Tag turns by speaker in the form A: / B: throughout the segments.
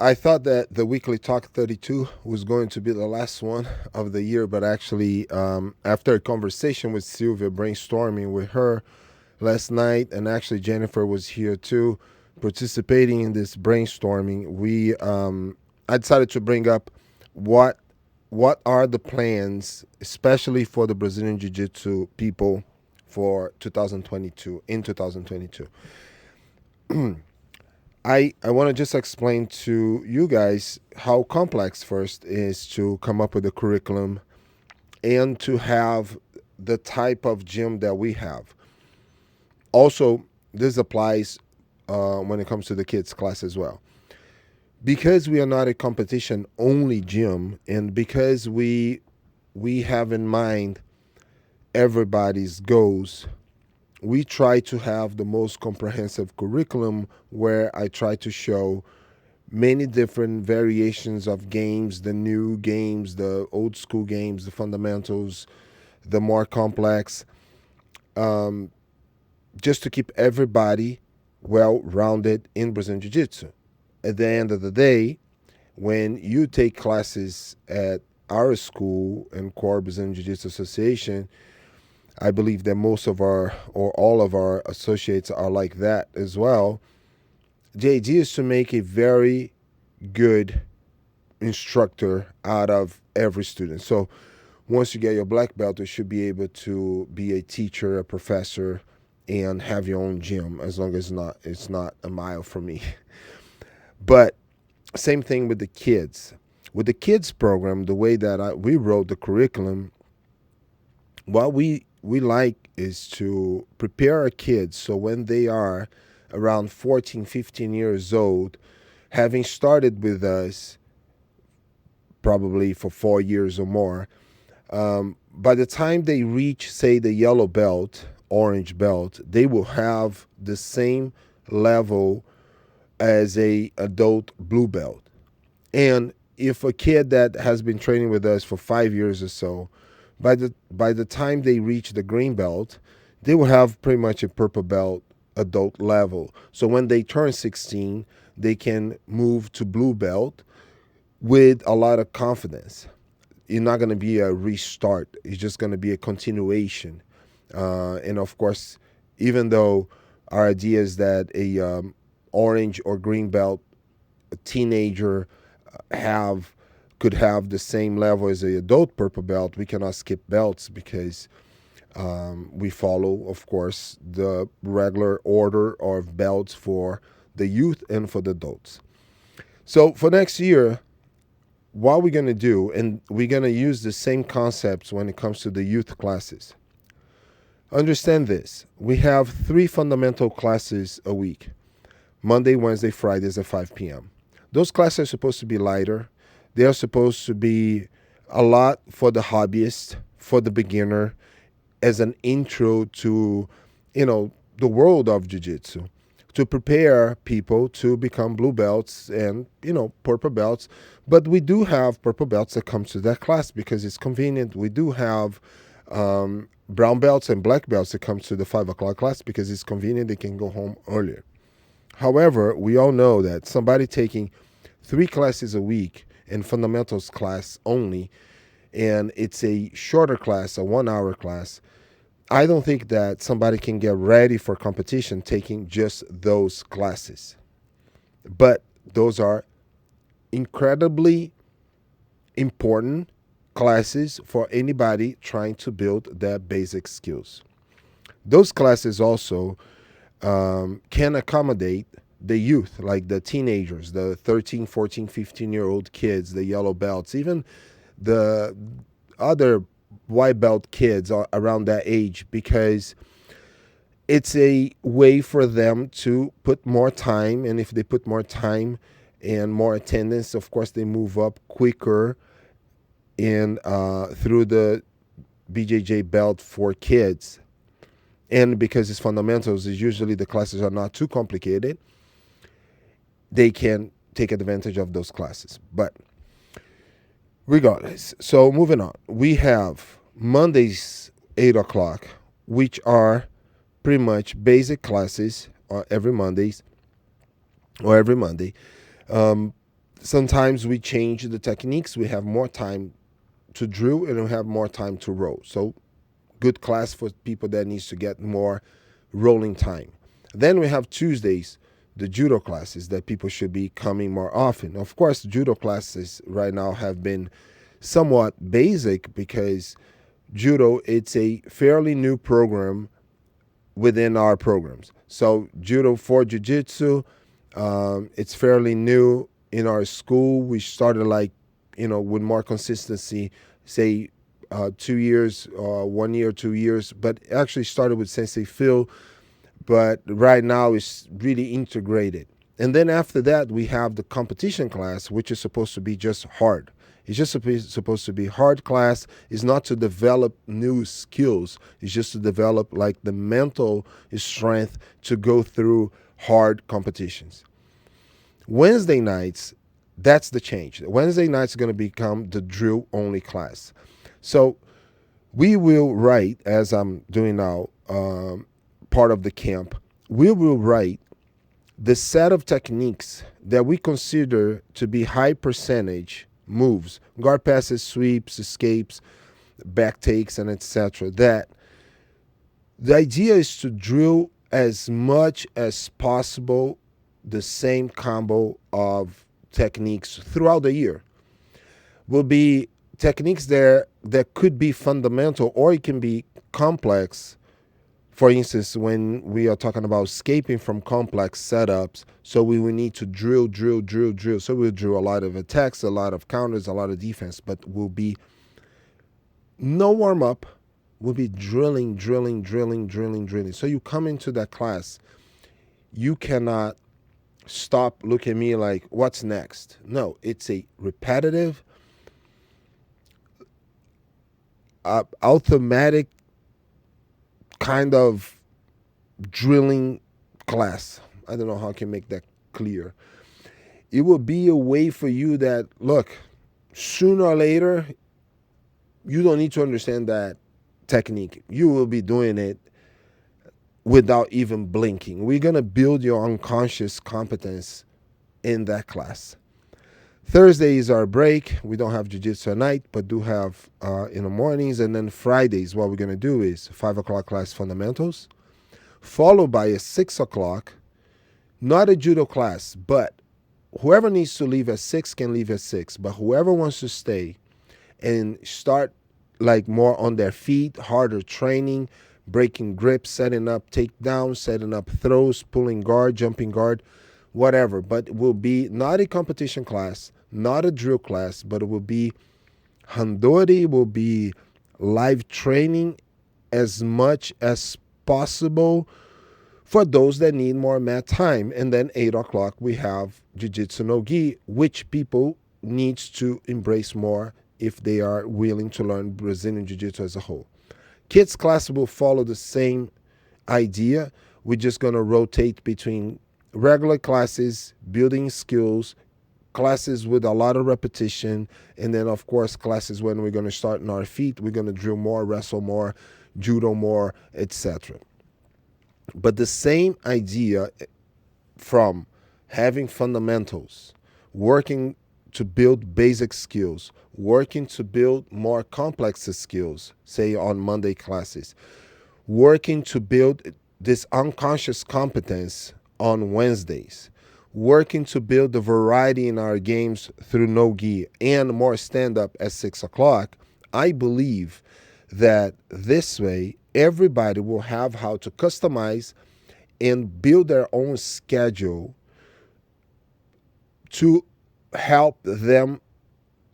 A: I thought that the weekly talk 32 was going to be the last one of the year, but actually, after a conversation with Sylvia, brainstorming with her last night, and actually Jennifer was here too, participating in this brainstorming. I decided to bring up what what are the plans, especially for the Brazilian Jiu-Jitsu people for 2022 in 2022. I want to just explain to you guys how complex first is to come up with a curriculum and to have the type of gym that we have. Also, this applies when it comes to the kids class as well. Because we are not a competition only gym, and because we have in mind everybody's goals, we try to have the most comprehensive curriculum where I try to show many different variations of games, the new games, the old school games, the fundamentals, the more complex, um, just to keep everybody well rounded in Brazilian Jiu Jitsu. At the end of the day, when you take classes at our school and Core Brazilian Jiu Jitsu Association, I believe that most of our or all of our associates are like that as well. The idea is to make a very good instructor out of every student. So once you get your black belt, you should be able to be a teacher, a professor, and have your own gym as long as it's not a mile from me. But same thing with the kids. With the kids program, the way that we wrote the curriculum, what we like is to prepare our kids so when they are around 14, 15 years old, having started with us probably for 4 years or more, by the time they reach, say, the yellow belt, orange belt, they will have the same level as a adult blue belt. And if a kid that has been training with us for 5 years or so, by the time they reach the green belt, they will have pretty much a purple belt adult level. So when they turn 16, they can move to blue belt with a lot of confidence. You're not going to be a restart. It's just going to be a continuation. And of course, even though our idea is that a orange or green belt a teenager have could have the same level as a adult purple belt, we cannot skip belts because we follow, of course, the regular order of belts for the youth and for the adults. So for next year, what we're going to do, and we're going to use the same concepts when it comes to the youth classes. Understand this. We have 3 fundamental classes a week. Monday, Wednesday, Fridays at 5 p.m. Those classes are supposed to be lighter. They are supposed to be a lot for the hobbyist, for the beginner, as an intro to, the world of jiu-jitsu, to prepare people to become blue belts and, purple belts. But we do have purple belts that come to that class because it's convenient. We do have brown belts and black belts that come to the 5 o'clock class because it's convenient. They can go home earlier. However, we all know that somebody taking 3 classes a week in fundamentals class only, and it's a shorter class, a 1-hour class, I don't think that somebody can get ready for competition taking just those classes. But those are incredibly important classes for anybody trying to build their basic skills. Those classes also can accommodate the youth, like the teenagers, the 13, 14, 15-year-old kids, the yellow belts, even the other white belt kids around that age, because it's a way for them to put more time. And if they put more time and more attendance, of course, they move up quicker in through the BJJ belt for kids. And because it's fundamentals, is usually the classes are not too complicated, they can take advantage of those classes. But regardless, so moving on, we have Mondays 8 o'clock, which are pretty much basic classes every Monday. Um, Sometimes we change the techniques. We have more time to drill and we have more time to roll. So good class for people that needs to get more rolling time. Then we have Tuesdays, the judo classes that people should be coming more often. Of course, judo classes right now have been somewhat basic because judo, it's a fairly new program within our programs. So judo for jiu-jitsu, it's fairly new in our school. We started like, with more consistency, say 2 years, 1 year, 2 years, but actually started with Sensei Phil, but right now it's really integrated. And then after that, we have the competition class, which is supposed to be just hard. It's just supposed to be hard class. It's not to develop new skills. It's just to develop like the mental strength to go through hard competitions. Wednesday nights, that's the change. Wednesday nights is going to become the drill only class. So we will write, as I'm doing now, part of the camp, we will write the set of techniques that we consider to be high percentage moves, guard passes, sweeps, escapes, back takes, and etc. That the idea is to drill as much as possible the same combo of techniques throughout the year. Will be techniques there that could be fundamental or it can be complex. For instance, when we are talking about escaping from complex setups, so we will need to drill. So we'll drill a lot of attacks, a lot of counters, a lot of defense, but will be no warm up. We'll be drilling. So you come into that class, you cannot stop, look at me like, what's next? No, it's a repetitive, automatic kind of drilling class. I don't know how I can make that clear. It will be a way for you that, look, sooner or later, you don't need to understand that technique. You will be doing it without even blinking. We're going to build your unconscious competence in that class. Thursday is our break. We don't have jiu-jitsu at night, but do have in the mornings. And then Fridays, what we're going to do is 5 o'clock class fundamentals, followed by a 6 o'clock, not a judo class, but whoever needs to leave at 6 can leave at 6. But whoever wants to stay and start like more on their feet, harder training, breaking grips, setting up takedowns, setting up throws, pulling guard, jumping guard, whatever. But it will be not a competition class, not a drill class, but it will be handori, will be live training as much as possible for those that need more mat time. And then 8 o'clock, we have Jiu-Jitsu no Gi, which people needs to embrace more if they are willing to learn Brazilian Jiu-Jitsu as a whole. Kids class will follow the same idea. We're just going to rotate between regular classes, building skills, classes with a lot of repetition, and then, of course, classes when we're going to start on our feet. We're going to drill more, wrestle more, judo more, etc. But the same idea from having fundamentals, working to build basic skills, working to build more complex skills, say on Monday classes, working to build this unconscious competence on Wednesdays, working to build the variety in our games through no-gi and more stand-up at 6 o'clock, I believe that this way everybody will have how to customize and build their own schedule to help them,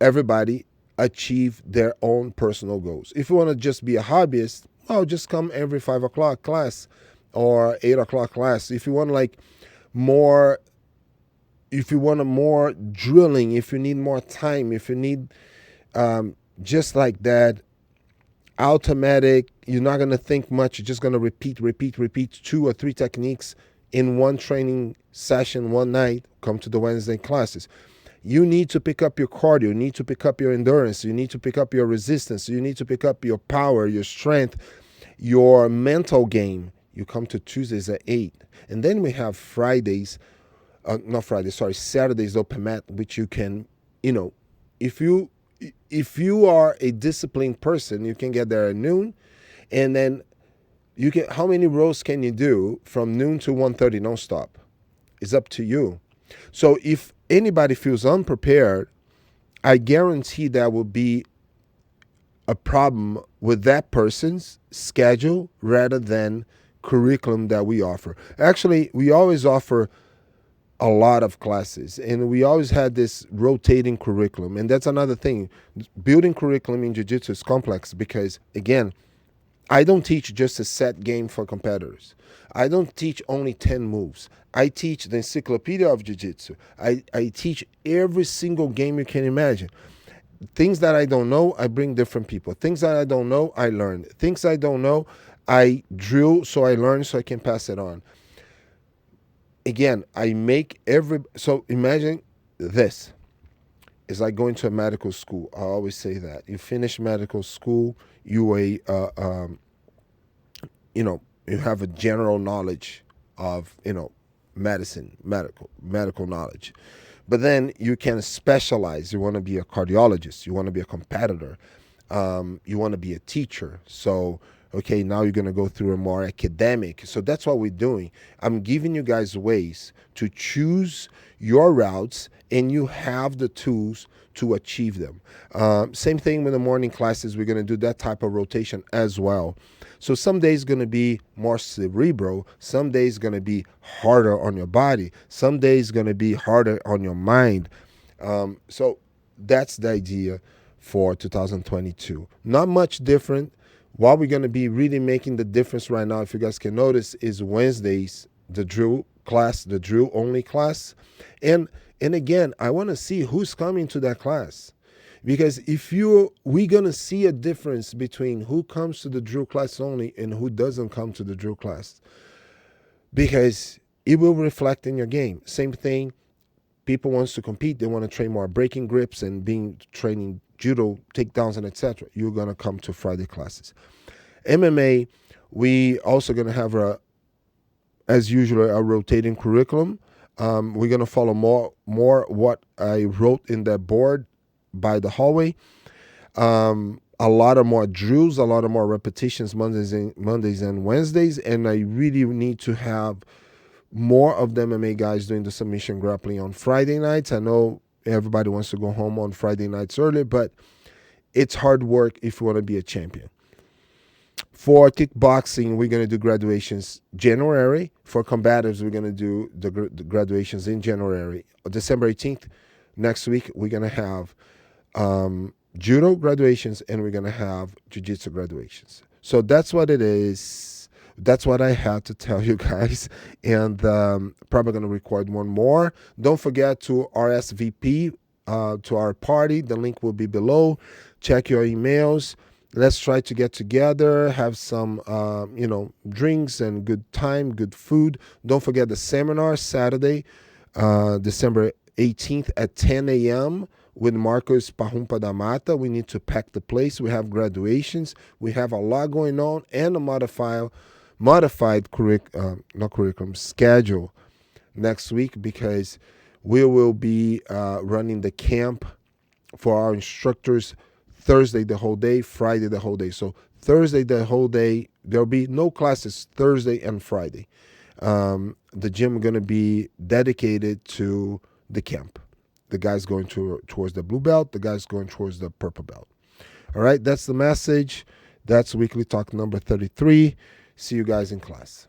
A: everybody, achieve their own personal goals. If you want to just be a hobbyist, well, just come every 5 o'clock class or 8 o'clock class. If you want like more, if you want a more drilling, if you need more time, if you need just like that automatic, you're not going to think much, you're just going to repeat 2 or 3 techniques in one training session one night, come to the Wednesday classes. You need to pick up your cardio, you need to pick up your endurance, you need to pick up your resistance, you need to pick up your power, your strength, your mental game. You come to Tuesdays at 8. And then we have Fridays not Friday, sorry, Saturday's open mat, which you can, you know, if you are a disciplined person, you can get there at noon, and then you can. How many rows can you do from noon to 1:30 non-stop? It's up to you. So if anybody feels unprepared, I guarantee that will be a problem with that person's schedule rather than curriculum that we offer. Actually, we always offer a lot of classes, and we always had this rotating curriculum. And that's another thing. Building curriculum in jiu-jitsu is complex because, again, I don't teach just a set game for competitors. I don't teach only 10 moves. I teach the encyclopedia of jiu-jitsu. I teach every single game you can imagine. Things that I don't know, I bring different people. Things that I don't know, I learn. Things I don't know, I drill so I learn so I can pass it on. Again, so imagine this. It's like going to a medical school. I always say that. You finish medical school, you have a general knowledge of, medicine, medical knowledge. But then you can specialize. You want to be a cardiologist. You want to be a competitor. You want to be a teacher. So, okay, now you're going to go through a more academic. So that's what we're doing. I'm giving you guys ways to choose your routes, and you have the tools to achieve them. Same thing with the morning classes. We're going to do that type of rotation as well. So some days going to be more cerebral. Some days going to be harder on your body. Some days going to be harder on your mind. So that's the idea for 2022. Not much different. What we're going to be really making the difference right now, if you guys can notice, is Wednesdays, the drill class, the drill only class. And again, I want to see who's coming to that class. Because we're going to see a difference between who comes to the drill class only and who doesn't come to the drill class. Because it will reflect in your game. Same thing, people wants to compete. They want to train more breaking grips and training judo, takedowns, and etc. You're going to come to Friday classes. MMA, we also going to have, as usual, a rotating curriculum. We're going to follow more what I wrote in that board by the hallway. A lot of more drills, a lot of more repetitions Mondays and Wednesdays, and I really need to have more of the M.M.A. guys doing the submission grappling on Friday nights. I know everybody wants to go home on Friday nights early, but it's hard work if you want to be a champion. For kickboxing, we're going to do graduations January. For combatives, we're going to do the graduations in January. December 18th, next week, we're going to have judo graduations, and we're going to have jiu-jitsu graduations. So that's what it is. That's what I had to tell you guys. And probably going to record one more. Don't forget to RSVP to our party. The link will be below. Check your emails. Let's try to get together, have some, drinks and good time, good food. Don't forget the seminar Saturday, December 18th at 10 a.m. with Marcos Parrumpa da Mata. We need to pack the place. We have graduations. We have a lot going on, and a modified curriculum schedule next week, because we will be running the camp for our instructors Thursday the whole day, Friday the whole day. So Thursday the whole day, there'll be no classes Thursday and Friday. The gym is going to be dedicated to the camp. The guys going towards the blue belt, the guys going towards the purple belt. All right, that's the message. That's Weekly Talk number 33. See you guys in class.